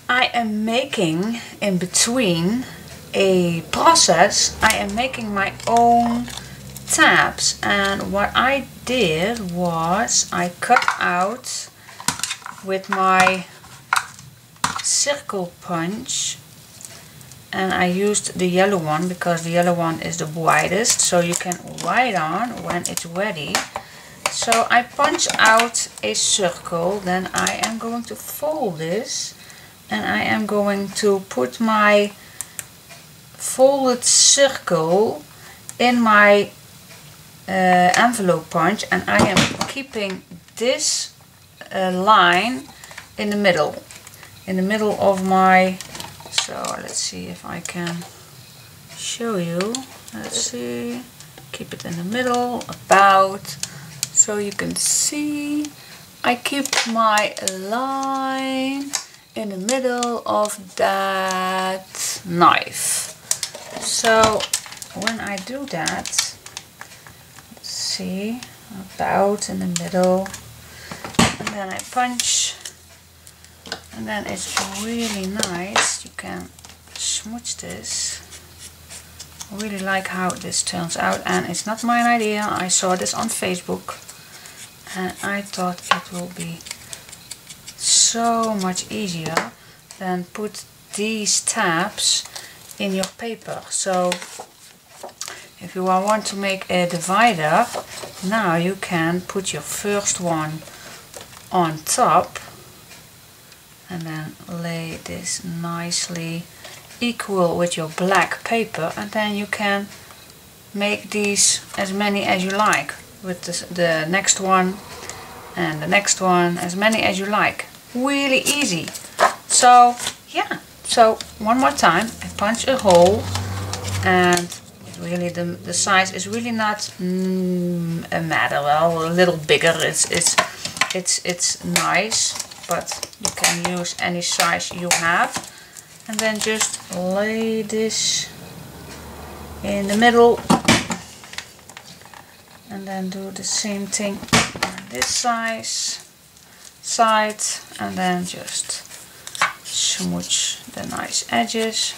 I am making in between a process, I am making my own tabs, and what I did was I cut out with my circle punch, and I used the yellow one because the yellow one is the widest, so you can write on when it's ready. So I punch out a circle, then I am going to fold this, and I am going to put my folded circle in my envelope punch, and I am keeping this line in the middle of my, so let's see if I can show you. Let's see, keep it in the middle, about, so you can see I keep my line in the middle of that knife. So when I do that, let's see, about in the middle, and then I punch, and then it's really nice. You can smooch this. I really like how this turns out, and it's not my idea. I saw this on Facebook and I thought it will be so much easier than put these tabs in your paper. So if you want to make a divider, now you can put your first one on top and then lay this nicely equal with your black paper, and then you can make these as many as you like with the next one and the next one, as many as you like. Really easy. So yeah, so one more time, I punch a hole, and it really the size is really not a matter. Well, a little bigger, it's nice, but you can use any size you have. And then just lay this in the middle, and then do the same thing on this side, and then just smooch the nice edges,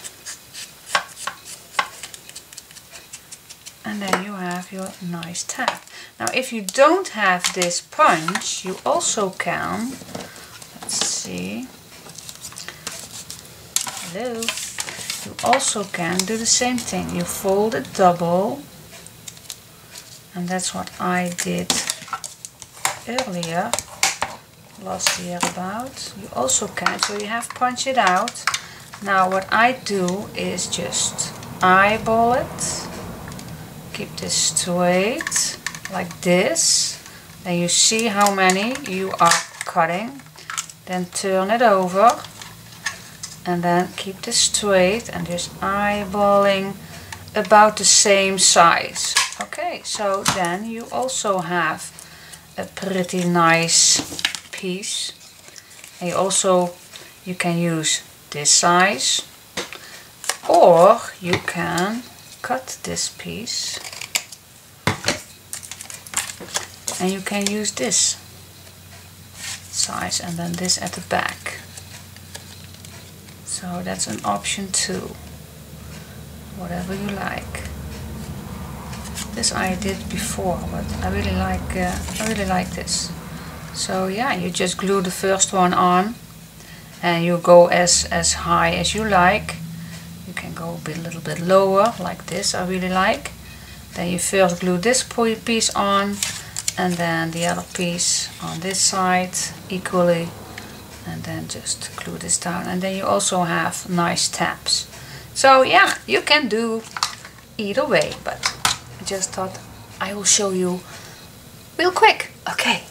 and then you have your nice tab. Now if you don't have this punch, you also can, let's see, hello, you also can do the same thing. You fold it double, and that's what I did earlier, last year about. You also can, so you have punch it out. Now what I do is just eyeball it, keep this straight like this, then you see how many you are cutting, then turn it over, and then keep this straight and just eyeballing about the same size. Okay, so then you also have a pretty nice piece. And you can use this size, or you can cut this piece and you can use this size, and then this at the back. So that's an option too, whatever you like. This I did before, but I really like this. So yeah, you just glue the first one on, and you go as high as you like. You can go a little bit lower, like this I really like. Then you first glue this piece on, and then the other piece on this side equally, and then just glue this down, and then you also have nice tabs. So yeah, you can do either way, but I just thought I will show you real quick. Okay.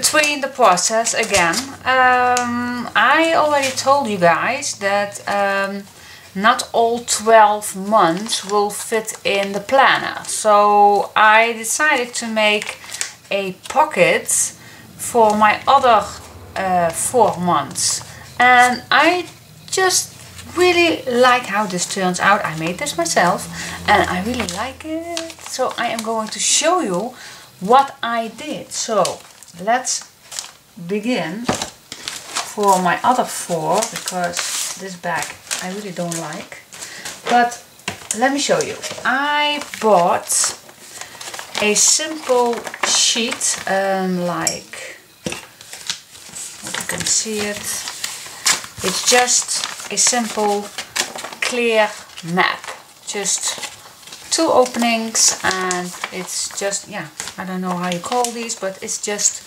between the process again. I already told you guys that not all 12 months will fit in the planner. So I decided to make a pocket for my other 4 months. And I just really like how this turns out. I made this myself and I really like it. So I am going to show you what I did. So let's begin for my other 4, because this bag I really don't like. But let me show you. I bought a simple sheet, like, you can see it. It's just a simple clear map. Just 2 openings, and it's just, yeah, I don't know how you call these, but it's just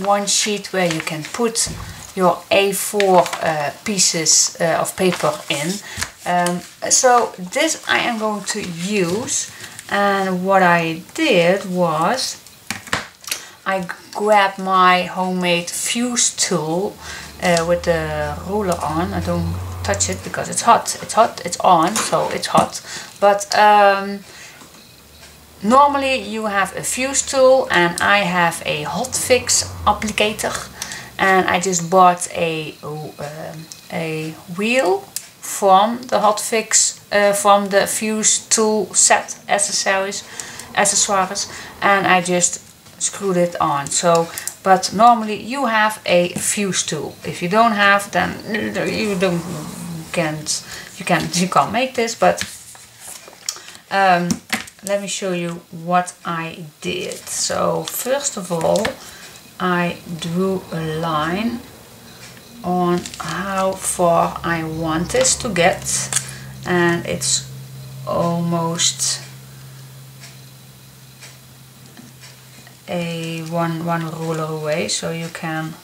one sheet where you can put your A4 pieces of paper in. So this I am going to use, and what I did was I grabbed my homemade fuse tool with the ruler on. I don't touch it because it's hot. It's hot, it's on, so it's hot. But normally you have a fuse tool, and I have a hot fix applicator, and I just bought a wheel from the hot fix, from the fuse tool set accessories, and I just screwed it on. So, but normally you have a fuse tool. If you don't have, then you can't make this. But let me show you what I did. So first of all, I drew a line on how far I want this to get, and it's almost a one ruler away, so you can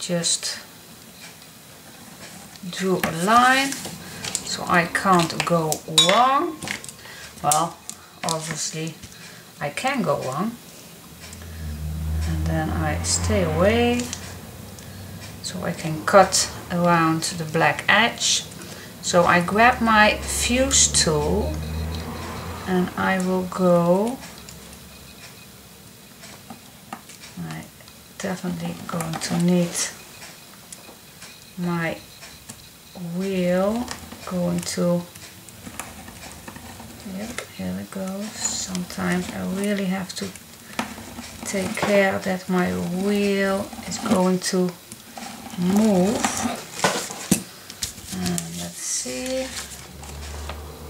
just draw a line so I can't go wrong. Well, obviously I can go wrong, and then I stay away so I can cut around the black edge. So I grab my fuse tool and I will go, I definitely going to need my wheel, going to, yep, here it goes. Sometimes I really have to take care that my wheel is going to move. And let's see.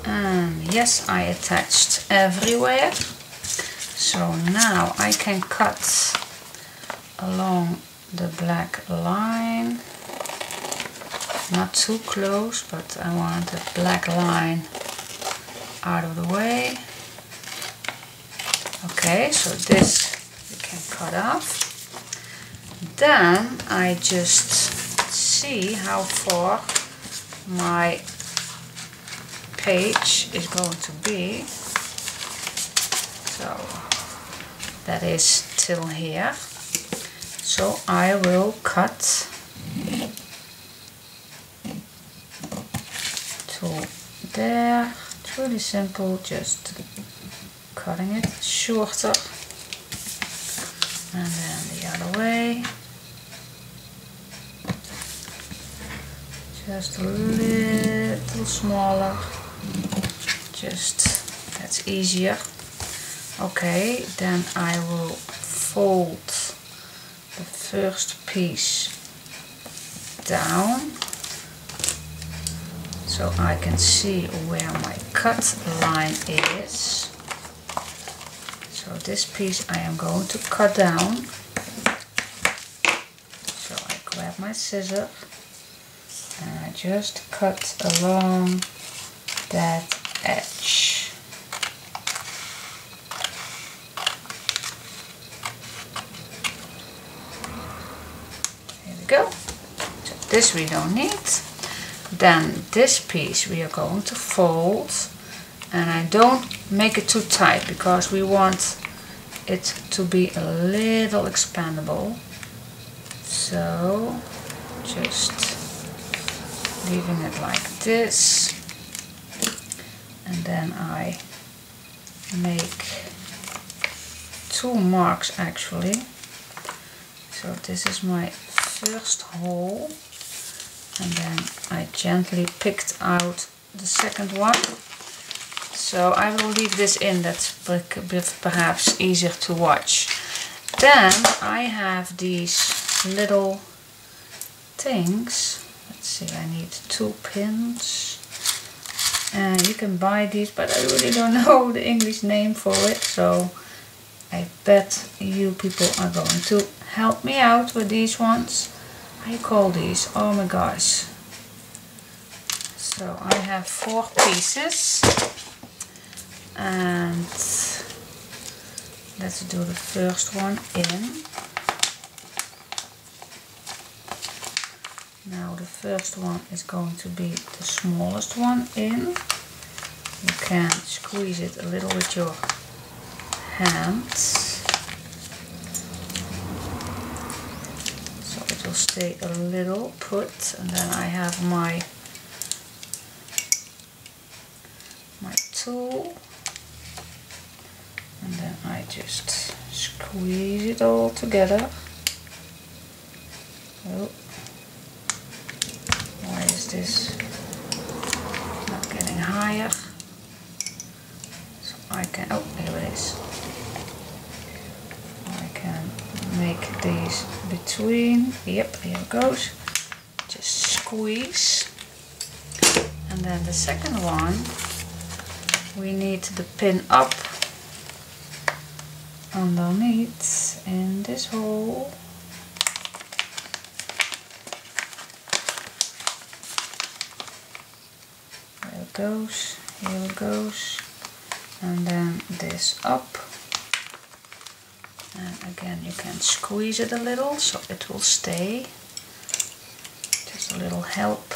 And yes, I attached everywhere. So now I can cut along the black line. Not too close, but I want the black line out of the way. Okay, so this we can cut off. Then I just see how far my page is going to be. So that is till here. So I will cut to there. It's really simple, just cutting it shorter, and then the other way. Just a little smaller, just that's easier. Okay, then I will fold the first piece down so I can see where my cut line is. So this piece I am going to cut down. So I grab my scissors and I just cut along that edge. Here we go. So this we don't need. Then this piece we are going to fold, and I don't make it too tight because we want it to be a little expandable. So just leaving it like this, and then I make 2 marks actually. So this is my first hole, and then I gently picked out the second one. So I will leave this in, that's perhaps easier to watch. Then I have these little things. Let's see, I need 2 pins. And you can buy these, but I really don't know the English name for it. So I bet you people are going to help me out with these ones. How you call these? Oh my gosh. So I have 4 pieces. And let's do the first one in. Now the first one is going to be the smallest one in. You can squeeze it a little with your hands. So it will stay a little put, and then I have my tool. And then I just squeeze it all together. Oh, why is this not getting higher? So I can, oh, here it is. I can make these between. Yep, here it goes. Just squeeze. And then the second one, we need the pin up underneath in this hole. There it goes, here it goes, and then this up. And again you can squeeze it a little so it will stay. Just a little help.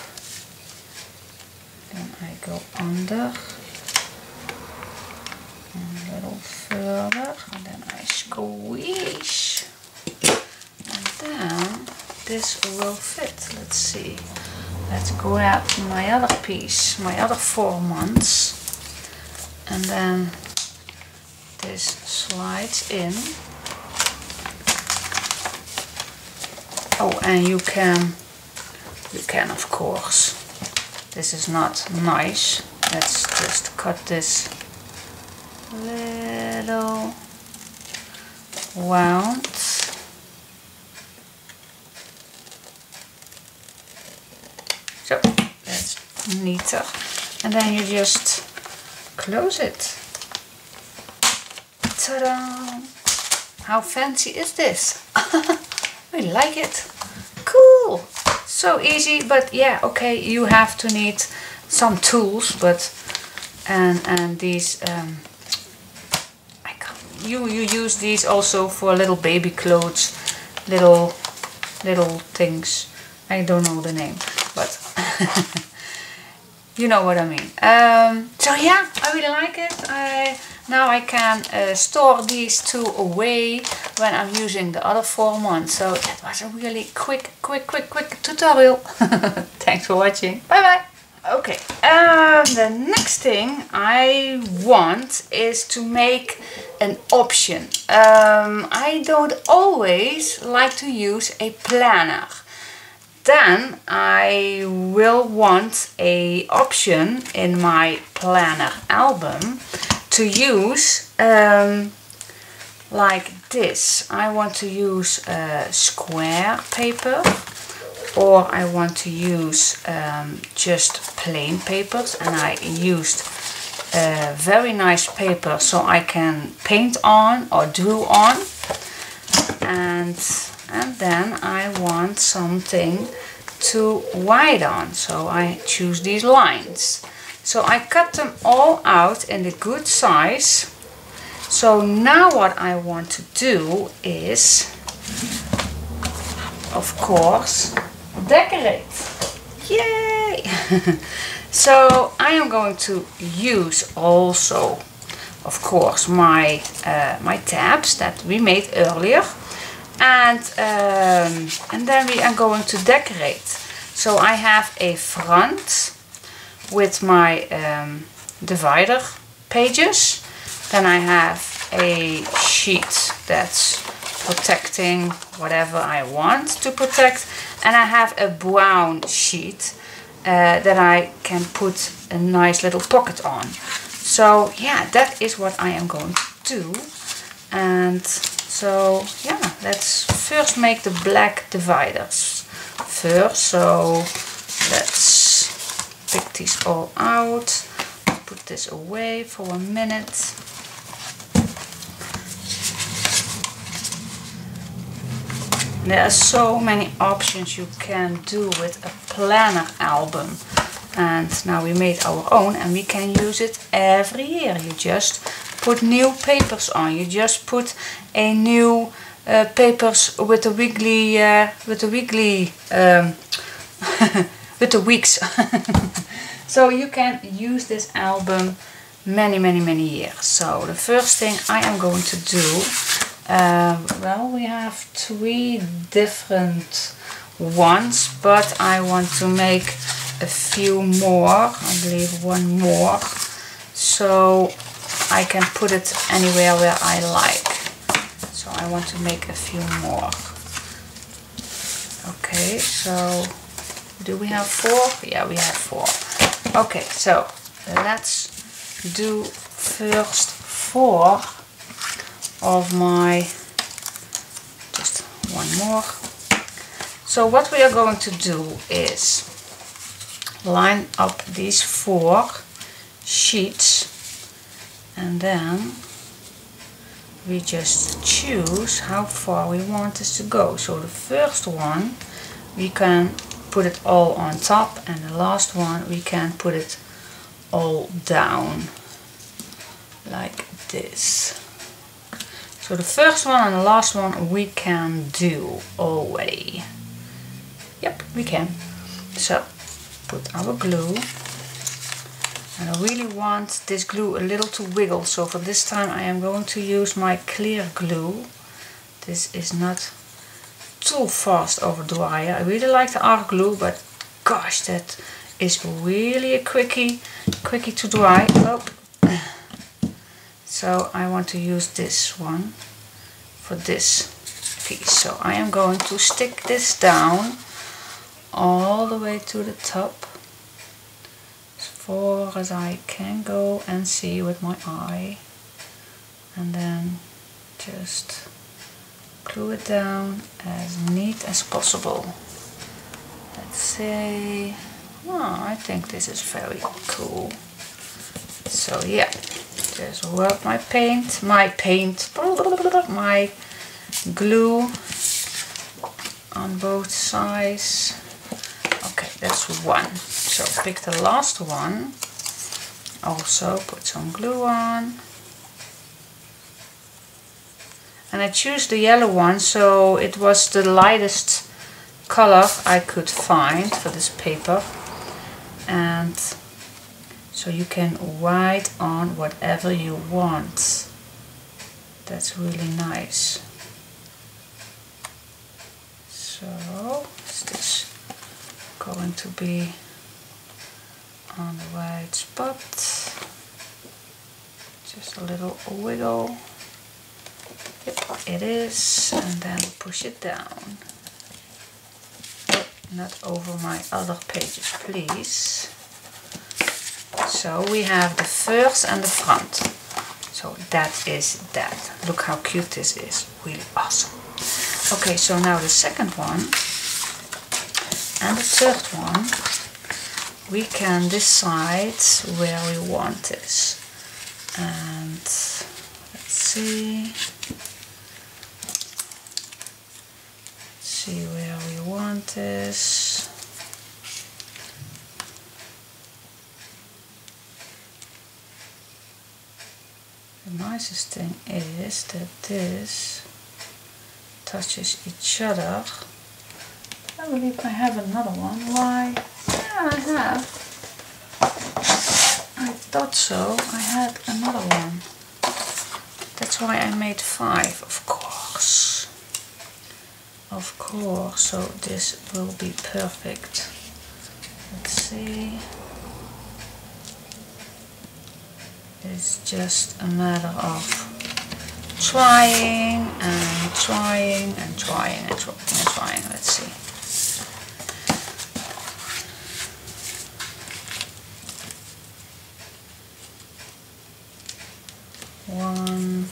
Then I go under. A little further, and then I squeeze, and then this will fit. Let's see, let's grab my other piece, my other 4 months, and then this slides in. Oh, and you can of course, this is not nice, let's just cut this little wound. So that's neater, and then you just close it. Ta-da! How fancy is this? I like it. Cool. So easy, but yeah, okay, you have to need some tools, but and these you use these also for little baby clothes, little things. I don't know the name, but you know what I mean. So yeah, I really like it. Now I can store these 2 away when I'm using the other 4 months. So that was a really quick tutorial. Thanks for watching. Bye bye. Okay, the next thing I want is to make an option. I don't always like to use a planner. Then I will want a option in my planner album to use like this. I want to use square paper, or I want to use just plain papers, and I used very nice paper so I can paint on or drew on, and then I want something to write on, so I choose these lines. So I cut them all out in the good size. So now what I want to do is, of course, decorate. Yay! So I am going to use also of course, my my tabs that we made earlier, and then we are going to decorate. So I have a front with my divider pages. Then I have a sheet that's protecting whatever I want to protect, and I have a brown sheet that I can put a nice little pocket on. So yeah, that is what I am going to do. And so yeah, let's first make the black dividers first. So let's pick these all out, put this away for a minute. There are so many options you can do with a planner album, and now we made our own and we can use it every year. You just put new papers on, you just put a new papers with the weekly with the weeks. So you can use this album many years. So the first thing I am going to do, well, we have 3 different ones, but I want to make a few more. I believe 1 more, so I can put it anywhere where I like. So I want to make a few more. Okay, so do we have 4? Yeah, we have 4. Okay, so let's do first 4 of my, just 1 more. So what we are going to do is line up these 4 sheets, and then we just choose how far we want this to go. So the first one we can put it all on top, and the last one we can put it all down like this. So the first one and the last one we can do already. Yep, we can. So put our glue, and I really want this glue a little to wiggle, so for this time I am going to use my clear glue. This is not too fast over dryer. I really like the art glue, but gosh, that is really a quickie to dry. Oh. So I want to use this one for this piece. So I am going to stick this down all the way to the top, as far as I can go and see with my eye, and then just glue it down as neat as possible. Let's see. Oh, I think this is very cool. So yeah, just work my glue on both sides. Okay, that's 1. So pick the last one. Also put some glue on. And I choose the yellow one, so it was the lightest color I could find for this paper. And so you can write on whatever you want. That's really nice. So is this going to be on the right spot? Just a little wiggle. Yep, it is, and then push it down. Oh, not over my other pages, please. So we have the first and the front. So that is that. Look how cute this is. Really awesome. Okay, so now the second one and the third one, we can decide where we want this. And let's see. See where we want this. The nicest thing is that this touches each other. I believe I have another one. Why? Yeah, I have. I thought so. I had another one. That's why I made 5, of course. Of course, so this will be perfect. Let's see. It's just a matter of trying and trying and trying and trying and trying. Let's see. One,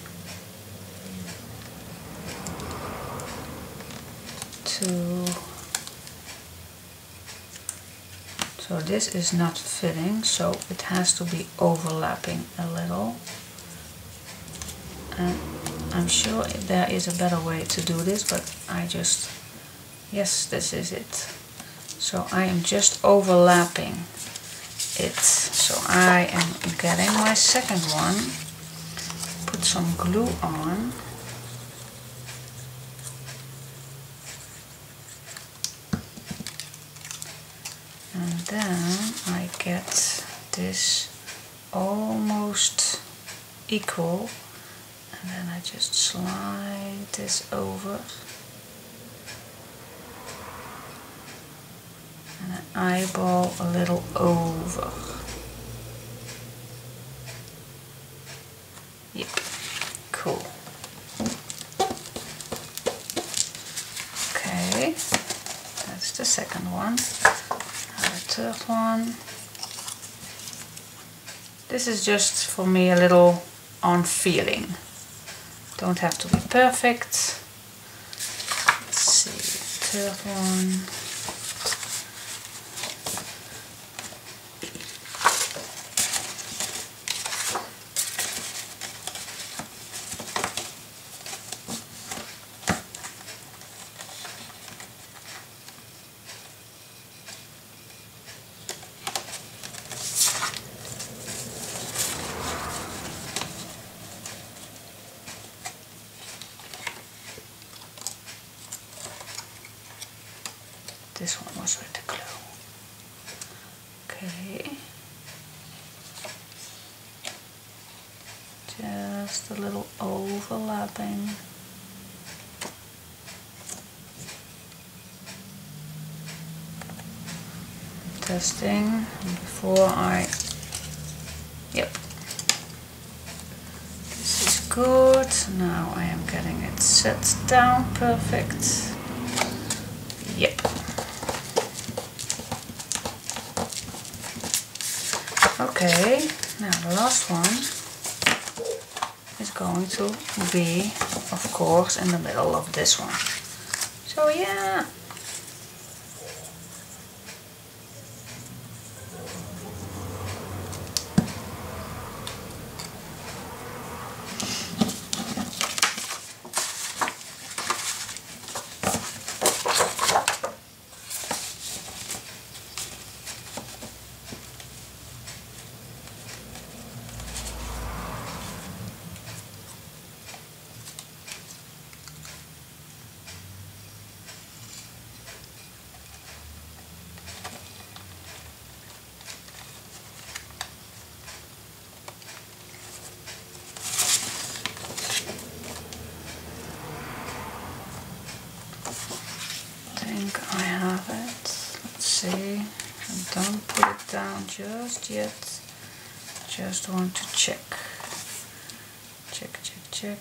2. So this is not fitting, so it has to be overlapping a little. And I'm sure there is a better way to do this, but yes, this is it. So I am just overlapping it. So I am getting my second one, put some glue on. And then I get this almost equal, and then I just slide this over and I eyeball a little over. Yep, cool. Okay, that's the second one. Third one. This is just for me a little on feeling. Don't have to be perfect. Let's see, third one. This one was with the glue. Okay. Just a little overlapping. Testing before yep. This is good. Now I am getting it set down perfect. Yep. Okay, now the last one is going to be, of course, in the middle of this one. So yeah. I have it. Let's see. Don't put it down just yet. Just want to check. Check.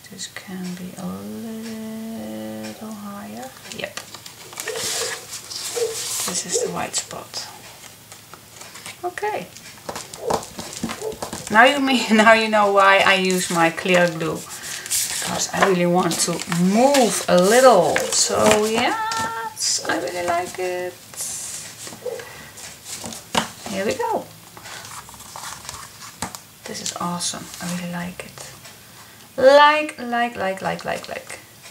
This can be a little higher. Yep. This is the white spot. Okay. Now you know why I use my clear glue. Because I really want to move a little. So yeah. I really like it. Here we go. This is awesome. I really like it. Like.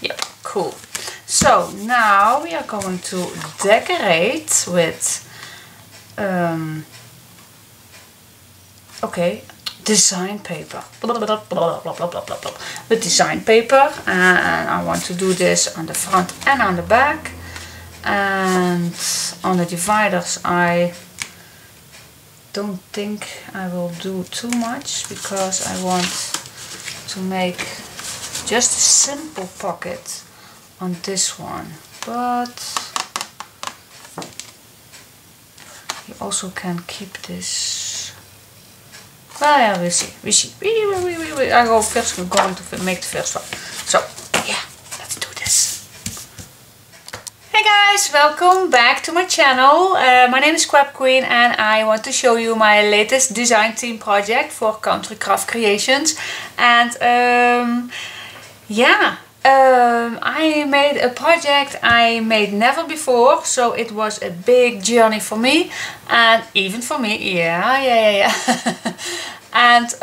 Yep, cool. So now we are going to decorate with design paper. With design paper, and I want to do this on the front and on the back. And on the dividers I don't think I will do too much, because I want to make just a simple pocket on this one, but you also can keep this. Well, yeah, we'll see. I go first. We're going to make the first one. So yeah, let's do this. Hey guys, welcome back to my channel. My name is Scrapqueen and I want to show you my latest design team project for Country Craft Creations. And I made a project I made never before, so it was a big journey for me, and even for me, and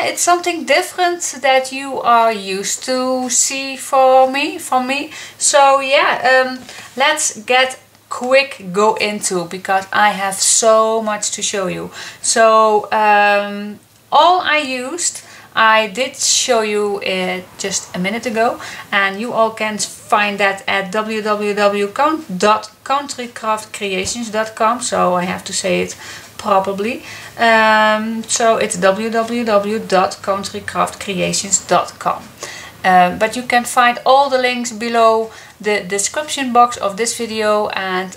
it's something different that you are used to see from me. So yeah, let's get go into, because I have so much to show you. So all I used, I did show you it just a minute ago, and you all can find that at www.countrycraftcreations.com. so I have to say it properly. So it's www.countrycraftcreations.com. But you can find all the links below the description box of this video, and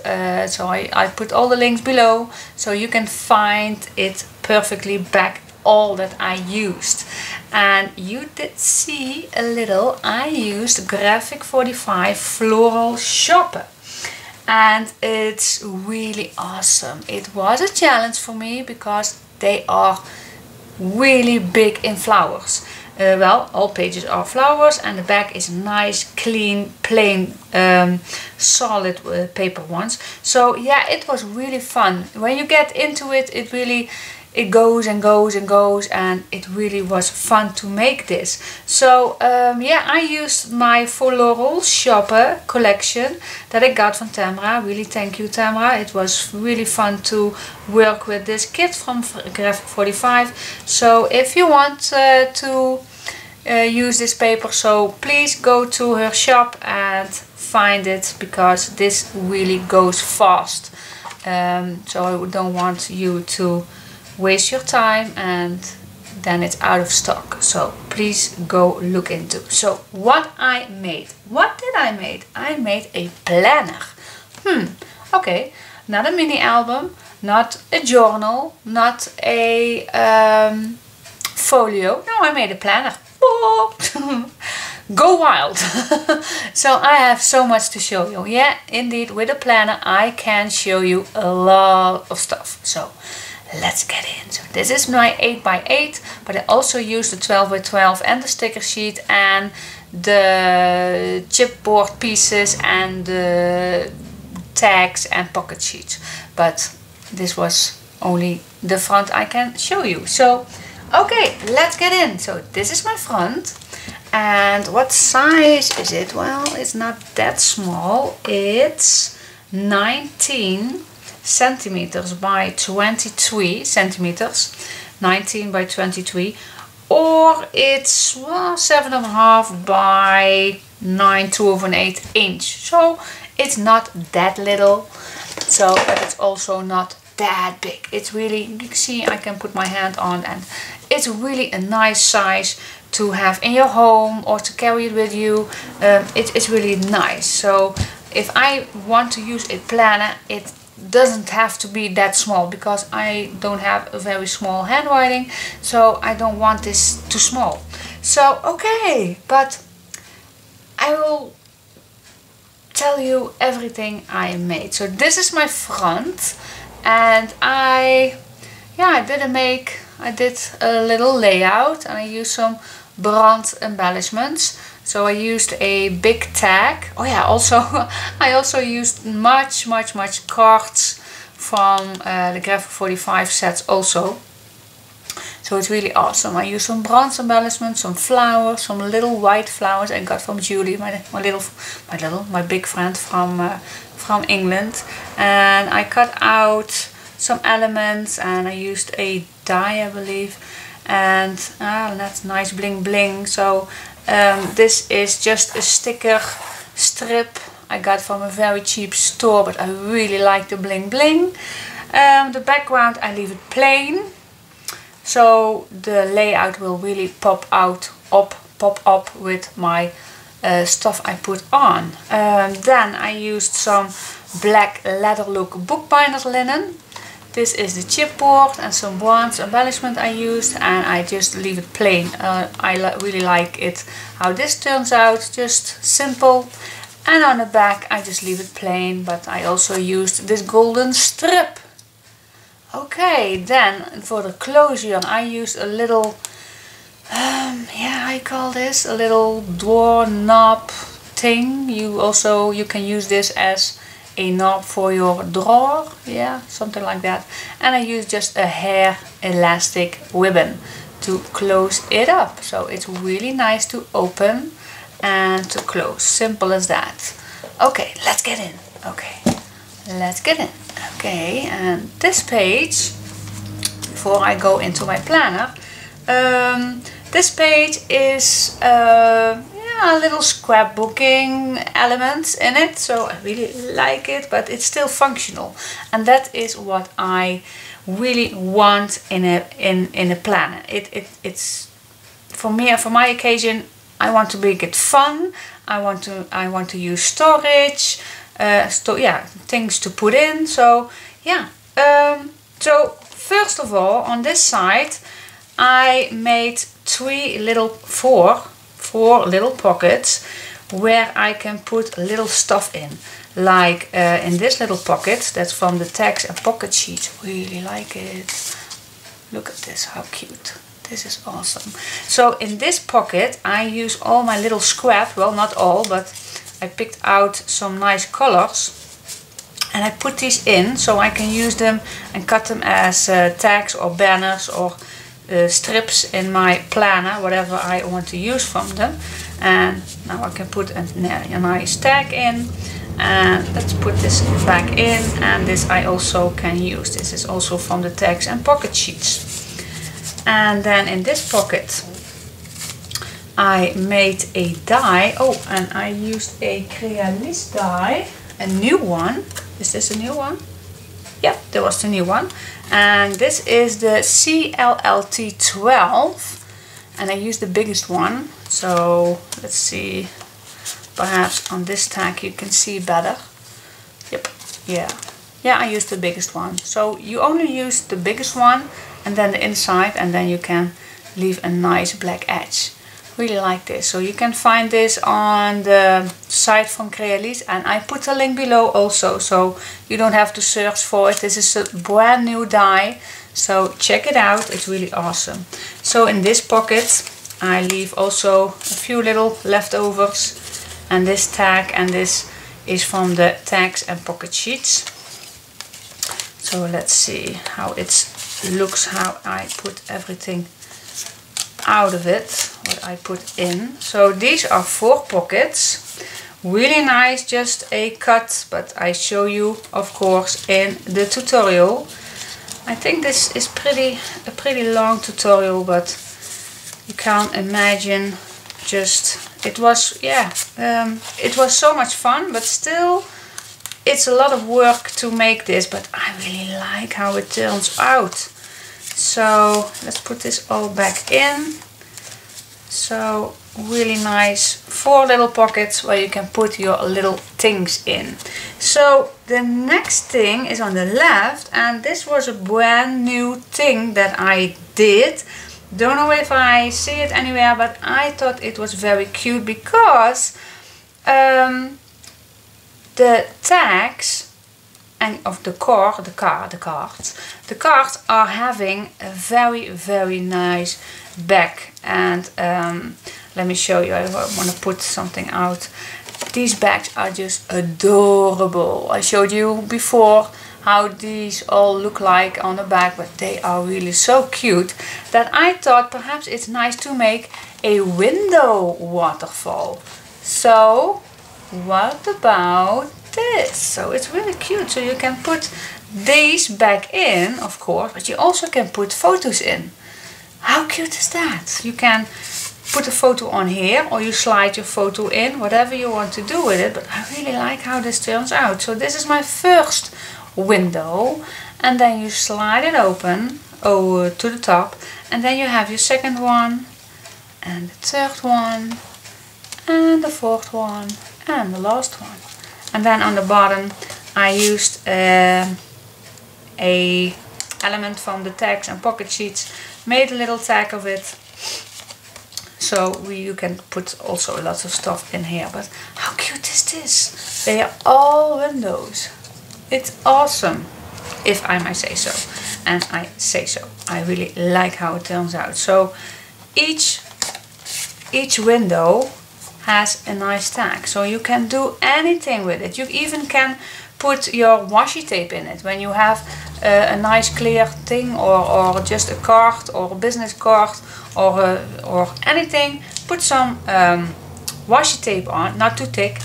so I put all the links below so you can find it perfectly back, all that I used. And you did see a little, I used Graphic 45 Floral Shoppe, and it's really awesome. It was a challenge for me because they are really big in flowers. Well, all pages are flowers, and the back is nice, clean, plain, solid paper ones. So yeah, it was really fun. When you get into it, it goes and goes and goes, and it really was fun to make this. So yeah, I used my Floral Shoppe collection that I got from Tamara. Really thank you, Tamara. It was really fun to work with this kit from Graphic 45. So if you want to use this paper, so please go to her shop and find it, because this really goes fast. So I don't want you to waste your time and then it's out of stock. So please go look into. So what I made. What did I make? I made a planner. Okay, not a mini album, not a journal, not a folio. No, I made a planner. Go wild. So I have so much to show you. Yeah, indeed, with a planner I can show you a lot of stuff. So let's get in. So this is my 8x8, but I also used the 12x12 and the sticker sheet and the chipboard pieces and the tags and pocket sheets. But this was only the front I can show you. So okay, let's get in. So this is my front. And what size is it? Well, it's not that small. It's 19 centimeters by 23 centimeters, 19 by 23, or it's, well, 7.5 by 9 2/8 inch. So it's not that little, so but it's also not that big. It's really, you can see I can put my hand on, and it's really a nice size to have in your home or to carry it with you. It's really nice. So if I want to use a planner, it doesn't have to be that small, because I don't have a very small handwriting, so I don't want this too small. So okay, but I will tell you everything I made. So this is my front, and I did a little layout, and I used some brand embellishments. So I used a big tag. Oh yeah, also I also used much cards from the Graphic 45 sets also. So it's really awesome. I used some bronze embellishments, some flowers, some little white flowers I got from Julie, my big friend from England. And I cut out some elements, and I used a die, I believe, and that's nice bling bling. So this is just a sticker strip I got from a very cheap store, but I really like the bling bling. The background I leave it plain, so the layout will really pop pop up with my stuff I put on. Then I used some black leather look bookbinder linen. This is the chipboard and some bronze embellishment I used, and I just leave it plain. I really like it how this turns out, just simple. And on the back I just leave it plain, but I also used this golden strip. Okay, then for the closure I used a little, yeah, I call this a little door knob thing. You can use this as a knob for your drawer, yeah, something like that. And I use just a hair elastic ribbon to close it up. So it's really nice to open and to close, simple as that. Okay, let's get in. Okay, let's get in. Okay, and this page, before I go into my planner, this page is a little scrapbooking elements in it, so I really like it, but it's still functional, and that is what I really want in a planner. It's for me, for my occasion, I want to make it fun. I want to use storage, things to put in. So yeah. So first of all, on this side, I made four little pockets where I can put little stuff in. Like in this little pocket, that's from the tags and pocket sheets. Really like it. Look at this, how cute. This is awesome. So in this pocket I use all my little scrap, well not all, but I picked out some nice colors and I put these in so I can use them and cut them as tags or banners or strips in my planner, whatever I want to use from them. And now I can put a nice tag in, and let's put this back in, and this I also can use. This is also from the tags and pocket sheets. And then in this pocket I made a die. Oh, and I used a Crealis die, a new one. Is this a new one? Yeah, that was the new one. And this is the CLLT 12, and I used the biggest one. So let's see, perhaps on this tag you can see better. Yep, yeah, I used the biggest one. So you only use the biggest one and then the inside, and then you can leave a nice black edge. Really like this. So you can find this on the site from Crealis, and I put a link below also, so you don't have to search for it. This is a brand new die, so check it out. It's really awesome. So in this pocket I leave also a few little leftovers, and this tag, and this is from the tags and pocket sheets. So let's see how it looks, how I put everything out of it, what I put in. So these are 4 pockets, really nice, just a cut, but I show you of course in the tutorial. I think this is a pretty long tutorial, but you can't imagine, just it was, yeah, it was so much fun, but still it's a lot of work to make this, but I really like how it turns out. So let's put this all back in. So really nice, 4 little pockets where you can put your little things in. So the next thing is on the left, and this was a brand new thing that I did. Don't know if I see it anywhere, but I thought it was very cute because the tags and of the cards are having a very nice back, and let me show you. I want to put something out. These bags are just adorable. I showed you before how these all look like on the back, but they are really so cute that I thought perhaps it's nice to make a window waterfall. So what about this? So it's really cute. So you can put these back in, of course, but you also can put photos in. How cute is that? You can put a photo on here, or you slide your photo in, whatever you want to do with it, but I really like how this turns out. So this is my first window, and then you slide it open to the top, and then you have your second one, and the third one, and the fourth one, and the last one. And then on the bottom I used a element from the tags and pocket sheets, made a little tag of it. So you can put also lots of stuff in here. But how cute is this? They are all windows. It's awesome, if I might say so. And I say so. I really like how it turns out. So each window has a nice tag. So you can do anything with it. You even can put your washi tape in it when you have a nice clear thing, or just a card or a business card or anything. Put some washi tape on, not too thick,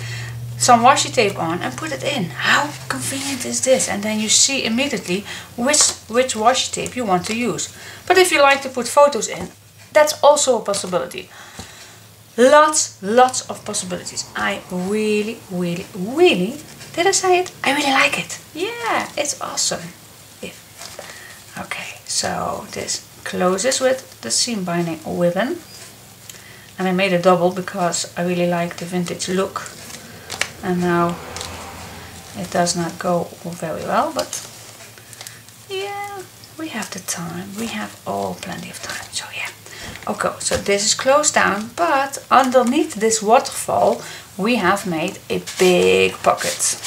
some washi tape on, and put it in. How convenient is this? And then you see immediately which washi tape you want to use. But if you like to put photos in, that's also a possibility. Lots of possibilities. I really, did I say it? I really like it. Yeah, it's awesome. Okay, so this closes with the seam binding ribbon. And I made a double because I really like the vintage look. And now it does not go very well, but yeah, we have the time. We have plenty of time, so yeah. Okay, so this is closed down, but underneath this waterfall we have made a big pocket.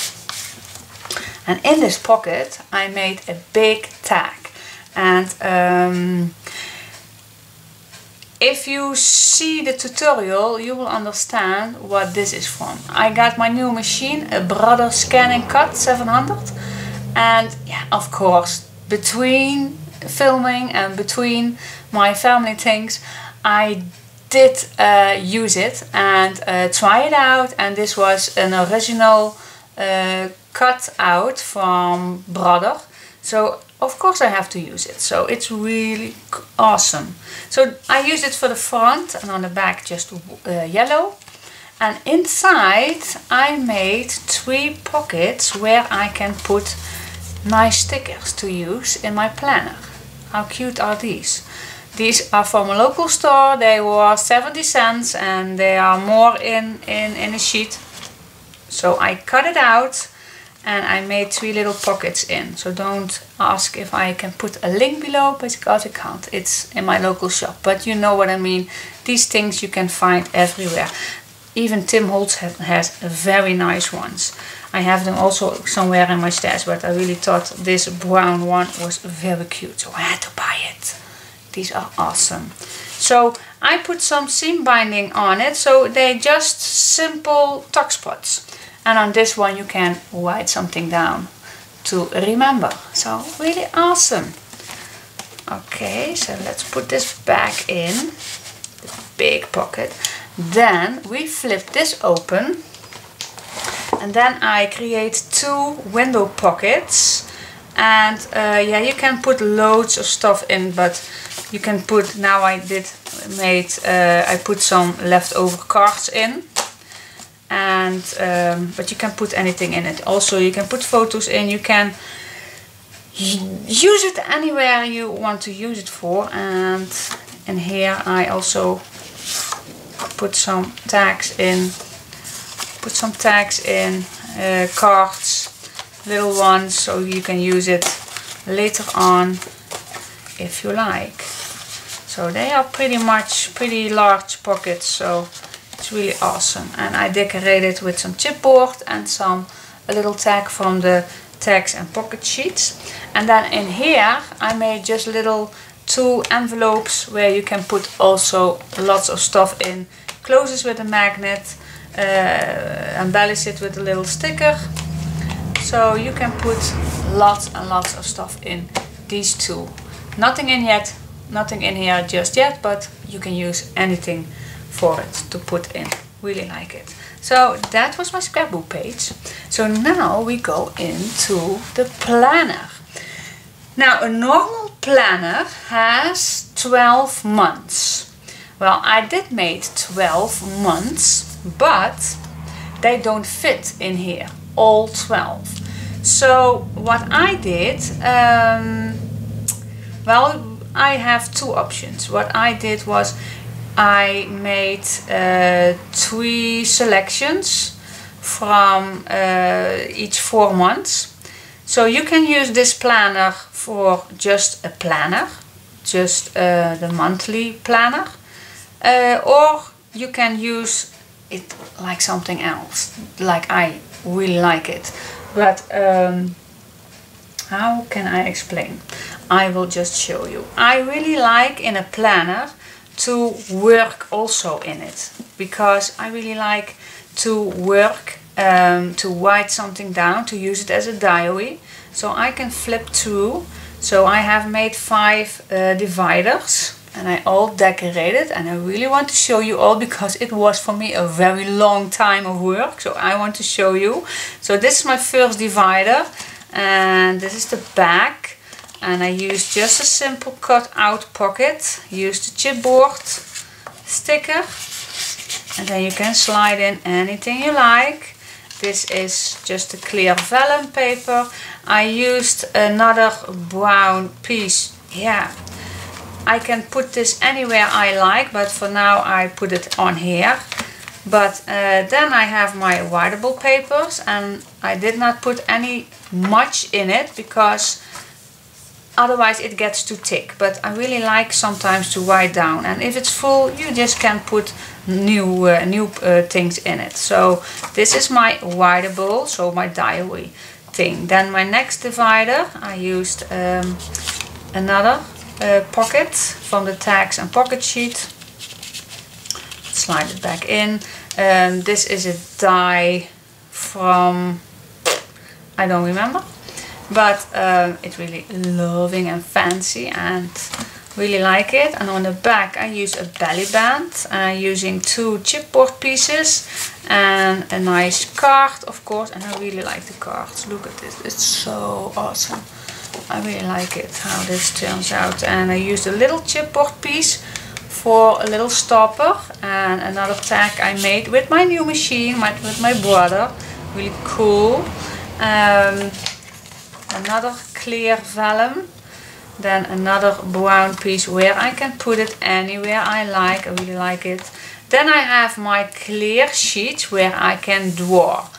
And in this pocket I made a big tag. And if you see the tutorial, you will understand what this is from. I got my new machine, a Brother Scan & Cut 700. And yeah, of course, between filming and between my family things, I did use it and try it out. And this was an original cut out from Brother. So of course I have to use it. So it's really awesome. So I use it for the front, and on the back just yellow. And inside I made 3 pockets where I can put nice stickers to use in my planner. How cute are these? These are from a local store. They were 70 cents and they are more in a sheet. So I cut it out and I made 3 little pockets in. So don't ask if I can put a link below, because I can't. It's in my local shop. But you know what I mean. These things you can find everywhere. Even Tim Holtz has very nice ones. I have them also somewhere in my stash, but I really thought this brown one was very cute. So I had to buy it. These are awesome. So I put some seam binding on it. So they're just simple tuck spots. And on this one you can write something down to remember. So really awesome. Okay, so let's put this back in the big pocket. Then we flip this open. And then I create 2 window pockets. And yeah, you can put loads of stuff in, but you can put, now I put some leftover cards in. And but you can put anything in it. Also you can put photos in, you can use it anywhere you want to use it for. And in here I also put some tags in, cards, little ones, so you can use it later on if you like. So they are pretty large pockets, so it's really awesome. And I decorated with some chipboard and a little tag from the tags and pocket sheets. And then in here I made just little 2 envelopes where you can put also lots of stuff in. Closes with a magnet, embellish it with a little sticker. So you can put lots and lots of stuff in these 2. Nothing in here just yet, but you can use anything for it to put in. Really like it. So that was my scrapbook page. So now we go into the planner. Now a normal planner has 12 months. Well, I did make 12 months, but they don't fit in here, all 12. So what I did, well, I have 2 options. What I did was, I made 3 selections from each 4 months. So you can use this planner for just a planner, just the monthly planner, or you can use it like something else, like I really like it. But how can I explain? I will just show you. I really like in a planner to work also in it, because I really like to work, to write something down, to use it as a diary, so I can flip through. So I have made 5 dividers, and I all decorated, and I really want to show you all because it was for me a very long time of work, so I want to show you. So this is my first divider, and this is the back, and I used just a simple cut out pocket, used the chipboard sticker, and then you can slide in anything you like. This is just a clear vellum paper. I used another brown piece. Yeah, I can put this anywhere I like, but for now I put it on here. But then I have my writable papers, and I did not put any much in it because otherwise it gets too thick. But I really like sometimes to write down, and if it's full you just can put new things in it. So this is my writable, so my diary thing. Then my next divider, I used another pocket from the tags and pocket sheet. Slide it back in. This is a die from, I don't remember, but it's really loving and fancy, and really like it. And on the back I use a belly band, using 2 chipboard pieces and a nice card, of course. And I really like the cards. Look at this, it's so awesome. I really like it how this turns out. And I used a little chipboard piece for a little stopper, and another tag I made with my new machine, with my brother. Really cool. Another clear vellum, then another brown piece where I can put it anywhere I like. I really like it. Then I have my clear sheet where I can draw.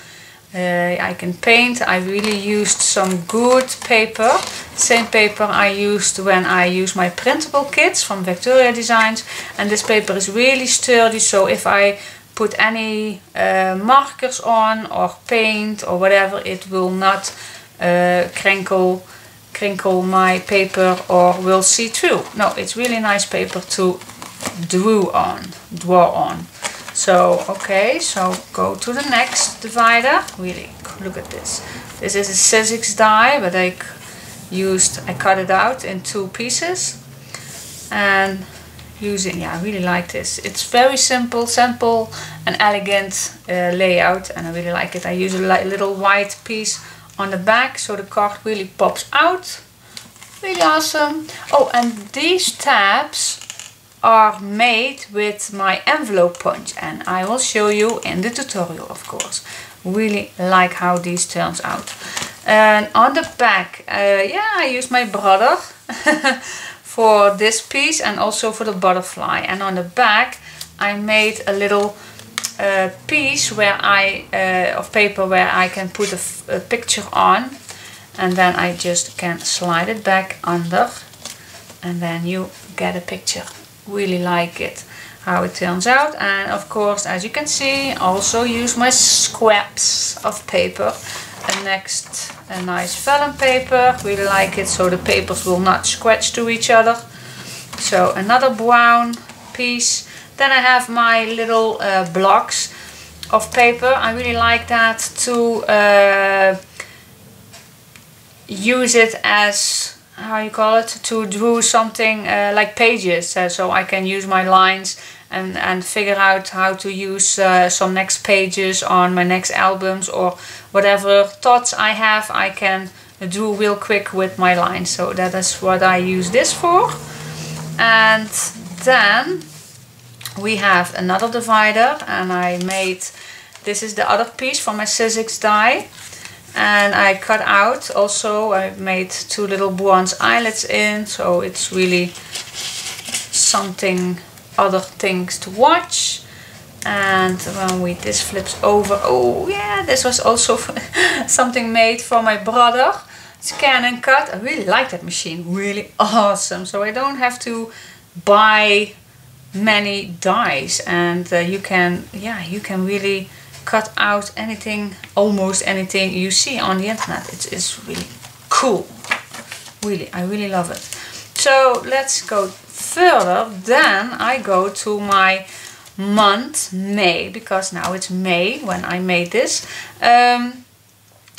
I can paint. I really used some good paper, same paper I used when I used my printable kits from Victoria Designs, and this paper is really sturdy, so if I put any markers on or paint or whatever, it will not crinkle my paper or will see through. No, it's really nice paper to draw on. So okay, so go to the next divider. Really, look at this. This is a Sizzix die, but I cut it out in 2 pieces, and using, yeah, I really like this. It's very simple and elegant layout, and I really like it. I use a little white piece on the back so the card really pops out. Really awesome. Oh, and these tabs are made with my envelope punch, and I will show you in the tutorial, of course. Really like how these turns out. And on the back, yeah, I used my brother for this piece and also for the butterfly. And on the back I made a little piece where of paper where I can put a picture on, and then I just can slide it back under, and then you get a picture. Really like it how it turns out. And of course, as you can see, also use my scraps of paper. And next, a nice vellum paper. Really like it so the papers will not scratch to each other. So another brown piece. Then I have my little blocks of paper. I really like that to use it as, how you call it, to draw something like pages, so I can use my lines and figure out how to use some next pages on my next albums, or whatever thoughts I have I can do real quick with my lines. So that is what I use this for. And then we have another divider, and I made, this is the other piece from my Sizzix die. And I cut out also, I made 2 little bronze eyelets in, so it's really something other things to watch. And when this flips over, oh yeah, this was also something made for my brother. Scan and cut. I really like that machine, really awesome. So I don't have to buy many dies, and you can really cut out anything, almost anything you see on the internet. It's really cool. Really, I really love it. So let's go further. Then I go to my month May, because now it's May when I made this.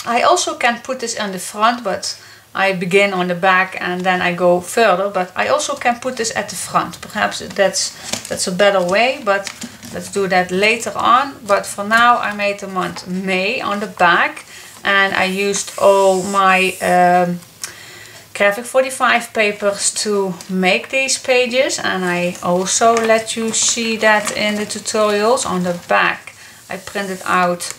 I also can put this on the front, but I begin on the back and then I go further. But I also can put this at the front. Perhaps that's a better way, but let's do that later on. But for now I made the month May on the back, and I used all my Graphic 45 papers to make these pages, and I also let you see that in the tutorials. On the back I printed out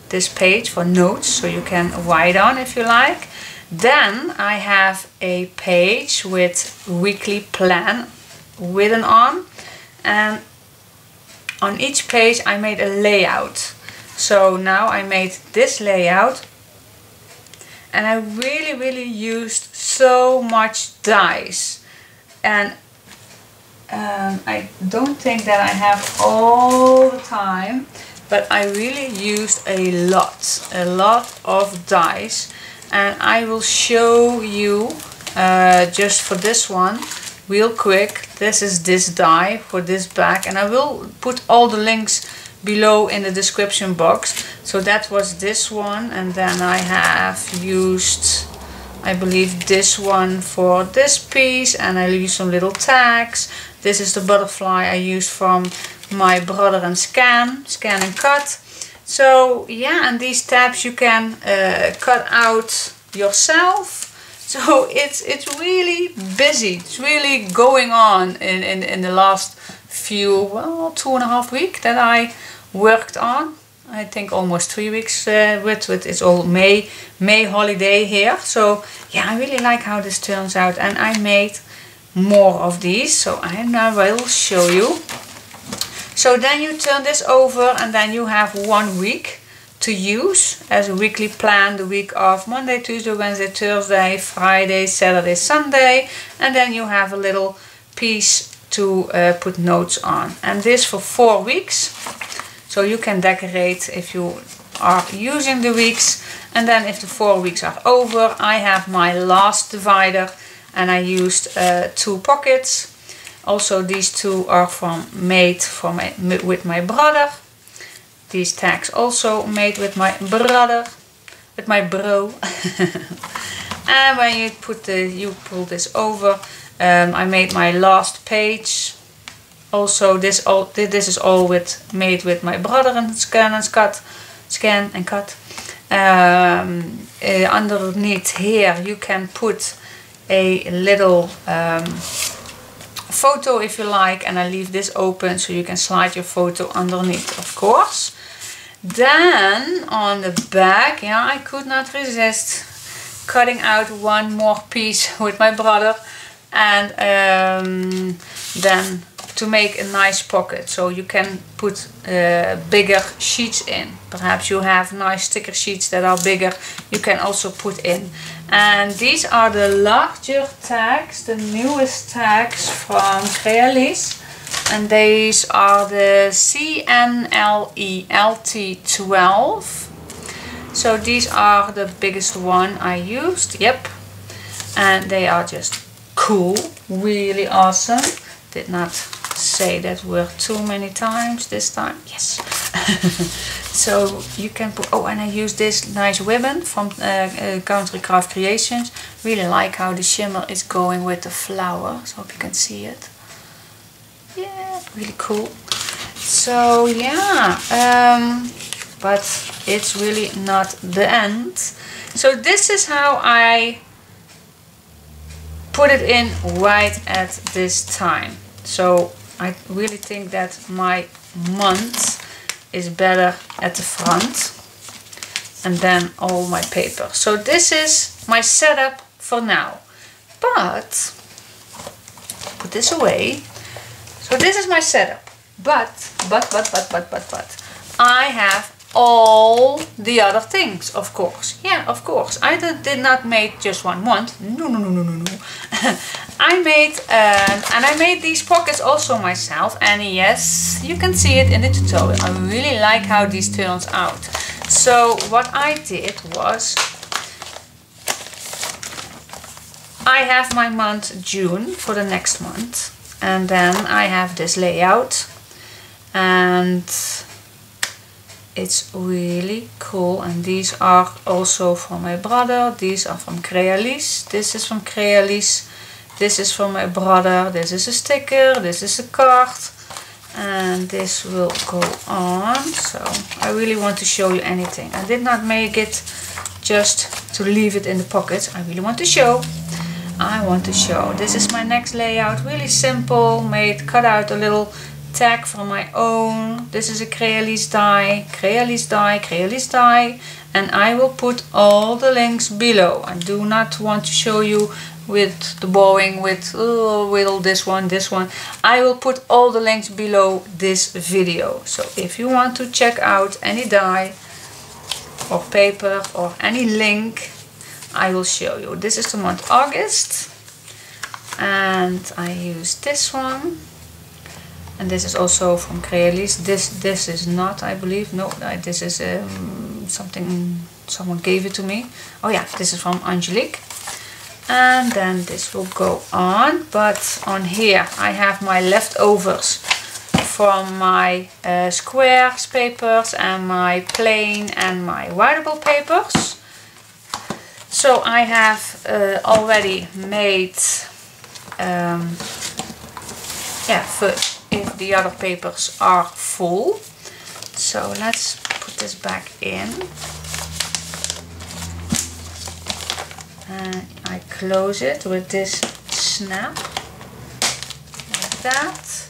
this page for notes, so you can write on if you like. Then I have a page with weekly plan written on, and on each page I made a layout. So now I made this layout, and I really used so much dies, and I don't think that I have all the time, but I really used a lot of dies, and I will show you just for this one real quick. This is this die for this bag, and I will put all the links below in the description box. So that was this one, and then I have used, I believe, this one for this piece, and I used some little tags. This is the butterfly I used from my brother and scan and cut. So yeah, and these tabs you can cut out yourself. So it's really busy. It's really going on in the last few, well, 2.5 weeks that I worked on. I think almost 3 weeks with it's all May holiday here. So yeah, I really like how this turns out, and I made more of these, so I now will show you. So then you turn this over, and then you have 1 week to use as a weekly plan, the week of Monday, Tuesday, Wednesday, Thursday, Friday, Saturday, Sunday, and then you have a little piece to put notes on. And this for 4 weeks, so you can decorate if you are using the weeks. And then if the 4 weeks are over, I have my last divider, and I used 2 pockets. Also, these two are made with my brother. These tags also made with my brother, with my bro. And when you pull this over, I made my last page. Also, this is all made with my brother and scan and cut. Underneath here, you can put a little photo if you like, and I leave this open so you can slide your photo underneath, of course. Then on the back, yeah, I could not resist cutting out one more piece with my brother, and then to make a nice pocket, so you can put bigger sheets in. Perhaps you have nice sticker sheets that are bigger, you can also put in. And these are the larger tags, the newest tags from Crealis, and these are the CNLE LT12. So these are the biggest one I used, yep, and they are just cool, really awesome. Did not say that word too many times this time, yes. So you can put, oh, and I use this nice ribbon from Country Craft Creations. Really like how the shimmer is going with the flowers. Hope you can see it. Yeah, really cool. So yeah, but it's really not the end. So this is how I put it in right at this time. So I really think that my month is better at the front, and then all my paper. So this is my setup for now. But put this away. So this is my setup. But I have all the other things, of course. Yeah, of course. I did not make just one month. No. I made and I made these pockets also myself, and yes, you can see it in the tutorial. I really like how these turns out. So what I did was, I have my month June for the next month, and then I have this layout, and it's really cool. And these are also from my brother. These are from Crealise. This is from Crealise. This is from my brother. This is a sticker. This is a card. And this will go on. So I really want to show you anything. I did not make it just to leave it in the pocket. I really want to show. I want to show. This is my next layout. Really simple. Made, cut out a little tag from my own. This is a Crealise die, Crealise die, Crealise die, and I will put all the links below. I do not want to show you with the bowing with this one. I will put all the links below this video. So if you want to check out any die or paper or any link, I will show you. This is the month August, and I use this one. And this is also from Crealise. This is not, I believe. No, this is something someone gave it to me. Oh yeah, this is from Angelique. And then this will go on. But on here I have my leftovers from my squares papers and my plain and my writable papers. So I have already made if the other papers are full. So let's put this back in, and I close it with this snap like that.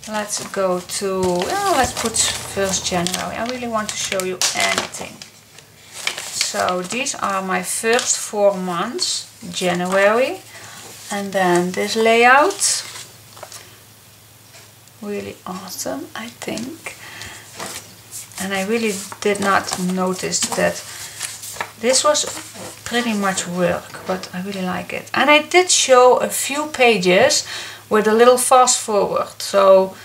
Let's go to, let's put 1st January. I really want to show you anything. So these are my first 4 months, January, and then this layout. Really awesome, I think. And I really did not notice that this was pretty much work, but I really like it. And I did show a few pages with a little fast forward. So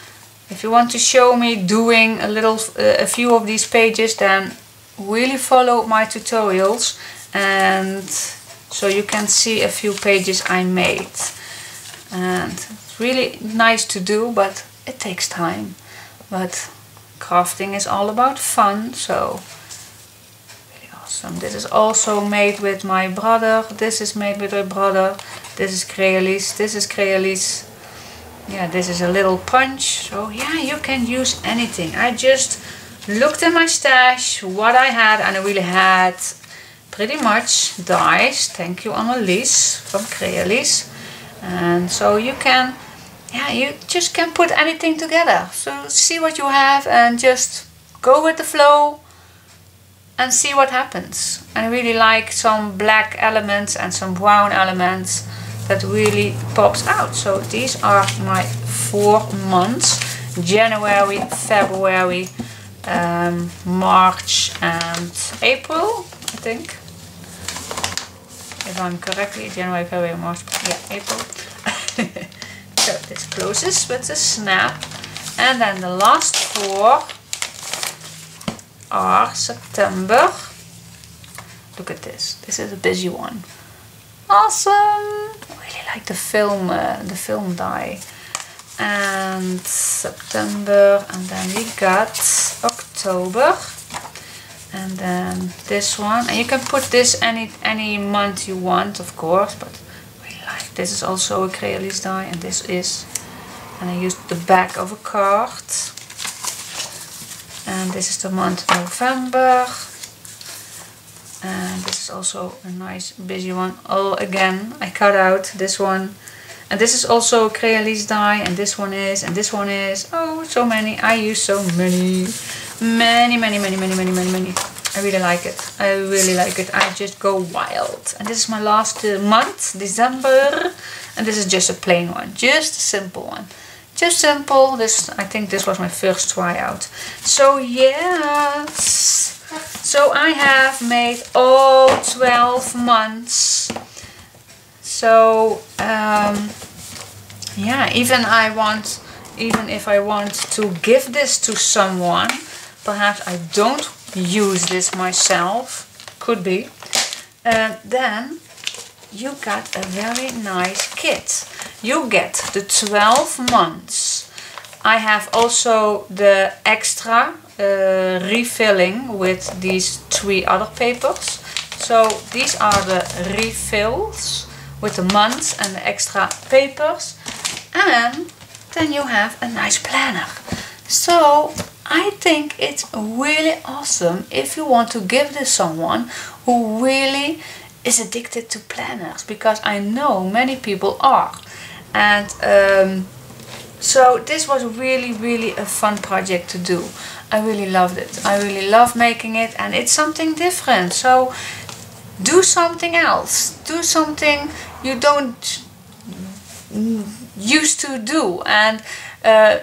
if you want to show me doing a few of these pages, then really follow my tutorials, and so you can see a few pages I made. And it's really nice to do, but it takes time. But crafting is all about fun, so really awesome. This is also made with my brother. This is made with my brother. This is Crealise. This is Crealise. Yeah, this is a little punch. So yeah, you can use anything. I just looked in my stash what I had, and I really had pretty much dies. Thank you, Annelies from Crealise. And so you can, you just can put anything together. So see what you have and just go with the flow and see what happens. And I really like some black elements and some brown elements that really pops out. So these are my 4 months: January, February, March and April, I think. If I'm correctly, January, February, March, yeah, April. So this closes with a snap. And then the last 4 are September. Look at this. This is a busy one. Awesome! I really like the film die. And September, and then we got October, and then this one. And you can put this any month you want, of course, but I really like this. Is also a Crealise die, and this is, and I used the back of a card. And this is the month November, and this is also a nice busy one. Oh, again, I cut out this one. And this is also a Crealise die, and this one is, and this one is. Oh, so many. I use so many. Many. I really like it. I really like it. I just go wild. And this is my last month, December. And this is just a plain one. Just a simple one. Just simple. This, I think this was my first tryout. So yes. So I have made all 12 months. So yeah, even if I want to give this to someone, perhaps I don't use this myself, could be, then you got a very nice kit. You get the 12 months. I have also the extra refilling with these 3 other papers. So these are the refills with the months and the extra papers. And then you have a nice planner. So I think it's really awesome if you want to give this someone who really is addicted to planners, because I know many people are. And so this was really a fun project to do. I really loved it. I really love making it, and it's something different. So do something else. Do something you don't used to do, and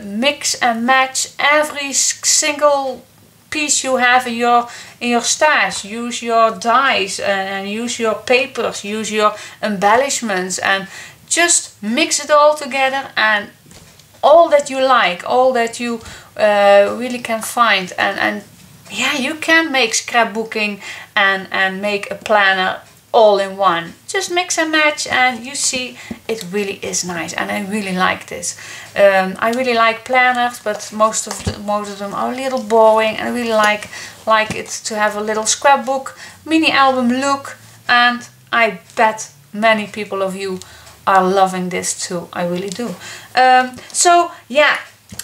mix and match every single piece you have in your stash. Use your dies and use your papers, use your embellishments, and just mix it all together, and all that you like, all that you really can find, and yeah, you can make scrapbooking and make a planner all in one. Just mix and match, and you see it really is nice, and I really like this. I really like planners, but most of them are a little boring, and I really like it to have a little scrapbook mini album look, and I bet many people of you are loving this too. I really do. So yeah,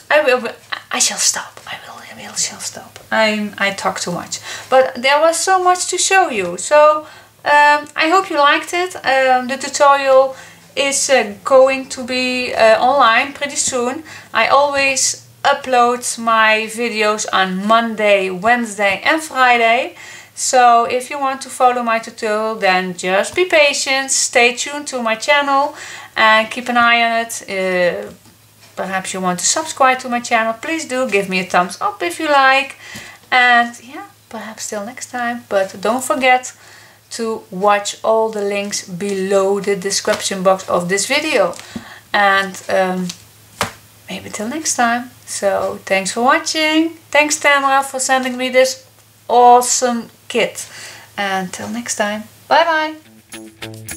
I shall stop. I shall stop. I talk too much, but there was so much to show you. So I hope you liked it. The tutorial is going to be online pretty soon. I always upload my videos on Monday, Wednesday and Friday. So if you want to follow my tutorial, then just be patient, stay tuned to my channel and keep an eye on it. Perhaps you want to subscribe to my channel, please do. Give me a thumbs up if you like. And yeah, perhaps till next time. But don't forget to watch all the links below the description box of this video. And maybe till next time. So thanks for watching. Thanks Tamara for sending me this awesome kit. And till next time. Bye bye.